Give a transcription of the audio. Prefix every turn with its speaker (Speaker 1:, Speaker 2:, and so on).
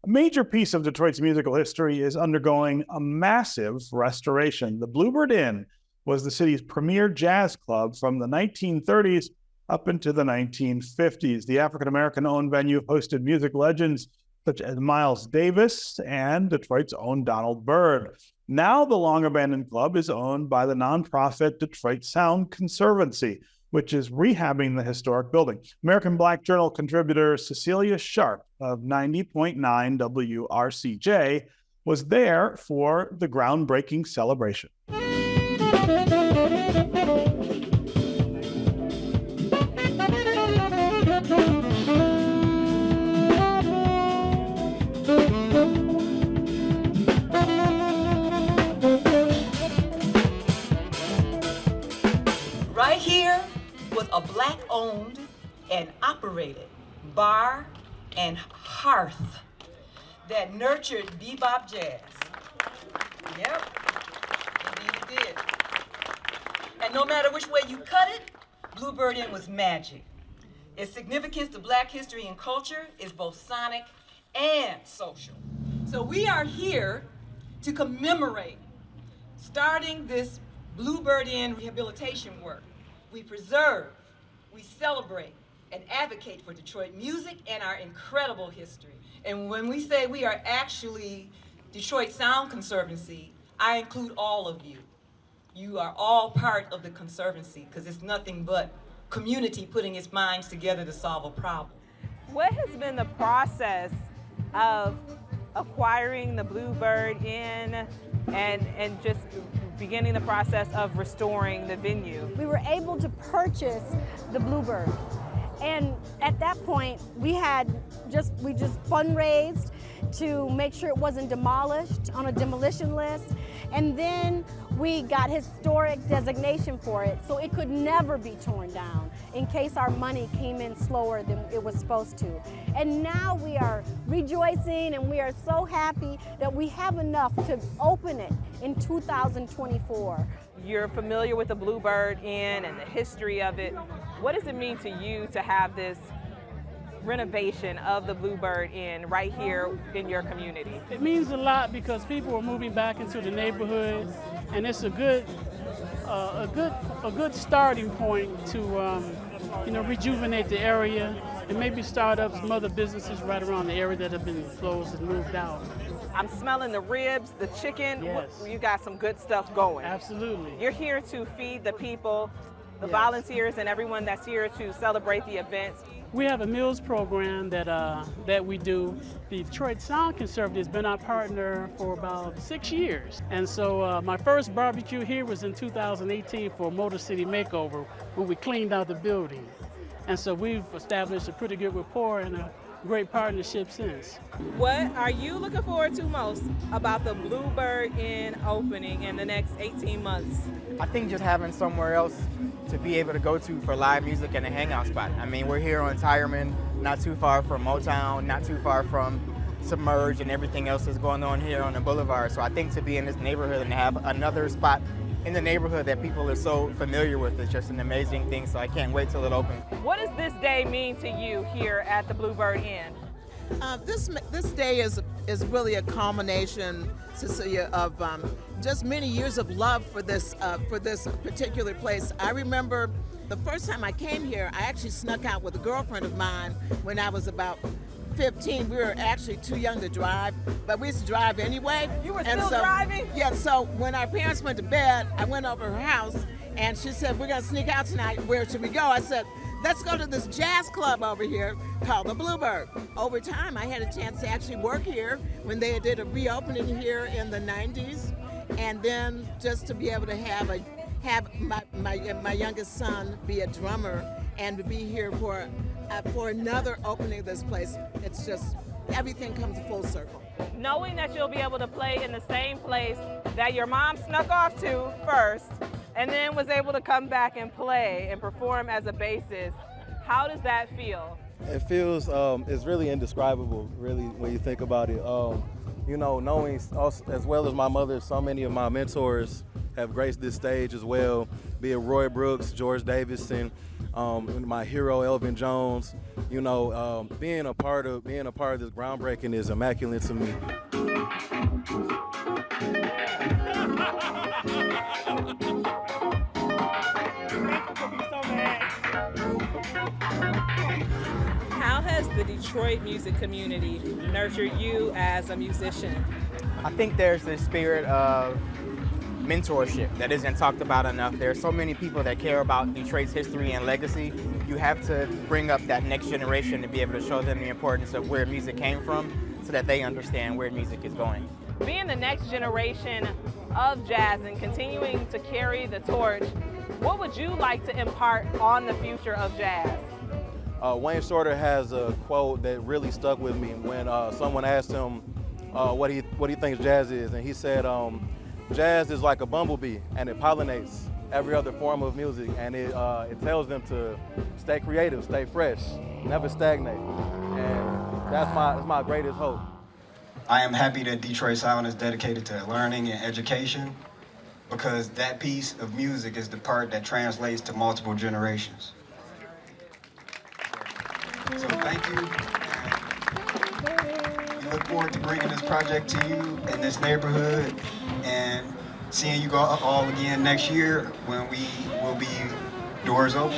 Speaker 1: major piece of Detroit's musical history is undergoing a massive restoration. The Bluebird Inn was the city's premier jazz club from the 1930s up into the 1950s. The African-American-owned venue hosted music legends such as Miles Davis and Detroit's own Donald Byrd. Now the long-abandoned club is owned by the nonprofit Detroit Sound Conservancy, which is rehabbing the historic building. American Black Journal contributor Cecilia Sharp of 90.9 WRCJ was there for the groundbreaking celebration.
Speaker 2: Right here was a Black-owned and operated bar and hearth that nurtured bebop jazz. Yep, indeed it did. And no matter which way you cut it, Bluebird Inn was magic. Its significance to Black history and culture is both sonic and social. So we are here to commemorate starting this Bluebird Inn rehabilitation work. We preserve, we celebrate, and advocate for Detroit music and our incredible history. And when we say we are actually Detroit Sound Conservancy, I include all of you. You are all part of the Conservancy because it's nothing but community putting its minds together to solve a problem.
Speaker 3: What has been the process of acquiring the Bluebird Inn and just beginning the process of restoring the venue?
Speaker 4: We were able to purchase the Bluebird. And at that point, we just fundraised to make sure it wasn't demolished on a demolition list. And then we got historic designation for it, so it could never be torn down in case our money came in slower than it was supposed to. And now we are rejoicing and we are so happy that we have enough to open it in 2024.
Speaker 3: You're familiar with the Bluebird Inn and the history of it. What does it mean to you to have this renovation of the Bluebird Inn right here in your community?
Speaker 5: It means a lot because people are moving back into the neighborhood, and it's a good starting point to rejuvenate the area and maybe start up some other businesses right around the area that have been closed and moved out.
Speaker 3: I'm smelling the ribs, the chicken.
Speaker 5: Yes.
Speaker 3: You got some good stuff going.
Speaker 5: Absolutely.
Speaker 3: You're here to feed the people, the
Speaker 5: Yes.
Speaker 3: volunteers, and everyone that's here to celebrate the events.
Speaker 5: We have a meals program that we do. The Detroit Sound Conservancy has been our partner for about 6 years. And so my first barbecue here was in 2018 for Motor City Makeover when we cleaned out the building. And so we've established a pretty good rapport and a great partnership since.
Speaker 3: What are you looking forward to most about the Bluebird Inn opening in the next 18 months?
Speaker 6: I think just having somewhere else to be able to go to for live music and a hangout spot. I mean, we're here on Tireman, not too far from Motown, not too far from Submerge and everything else that's going on here on the boulevard. So I think to be in this neighborhood and have another spot in the neighborhood that people are so familiar with is just an amazing thing. So I can't wait till it opens.
Speaker 3: What does this day mean to you here at the Bluebird Inn?
Speaker 7: This day is really a culmination, Cecilia, of just many years of love for this particular place. I remember the first time I came here, I actually snuck out with a girlfriend of mine when I was about 15. We were actually too young to drive, but we used to drive anyway.
Speaker 3: You were still driving?
Speaker 7: Yeah, so when our parents went to bed, I went over to her house and she said, "We're gonna sneak out tonight. Where should we go?" I said, "Let's go to this jazz club over here called the Bluebird." Over time, I had a chance to actually work here when they did a reopening here in the 90s. And then just to be able to have my youngest son be a drummer and to be here for another opening of this place, it's just, everything comes full circle.
Speaker 3: Knowing that you'll be able to play in the same place that your mom snuck off to first and then was able to come back and play and perform as a bassist, how does that feel?
Speaker 8: It feels, it's really indescribable, really, when you think about it. Knowing us, as well as my mother, so many of my mentors have graced this stage as well, be it Roy Brooks, George Davidson, my hero Elvin Jones. You know, being a part of this groundbreaking is immaculate to me.
Speaker 3: How has the Detroit music community nurtured you as a musician?
Speaker 6: I think there's this spirit of mentorship that isn't talked about enough. There are so many people that care about Detroit's history and legacy. You have to bring up that next generation to be able to show them the importance of where music came from so that they understand where music is going.
Speaker 3: Being the next generation of jazz and continuing to carry the torch, what would you like to impart on the future of jazz?
Speaker 8: Wayne Shorter has a quote that really stuck with me when someone asked him what he thinks jazz is, and he said, jazz is like a bumblebee, and it pollinates every other form of music, and it tells them to stay creative, stay fresh, never stagnate, and that's my greatest hope.
Speaker 9: I am happy that Detroit Sound is dedicated to learning and education, because that piece of music is the part that translates to multiple generations. So thank you. We look forward to bringing this project to you in this neighborhood and seeing you all again next year when we will be doors open.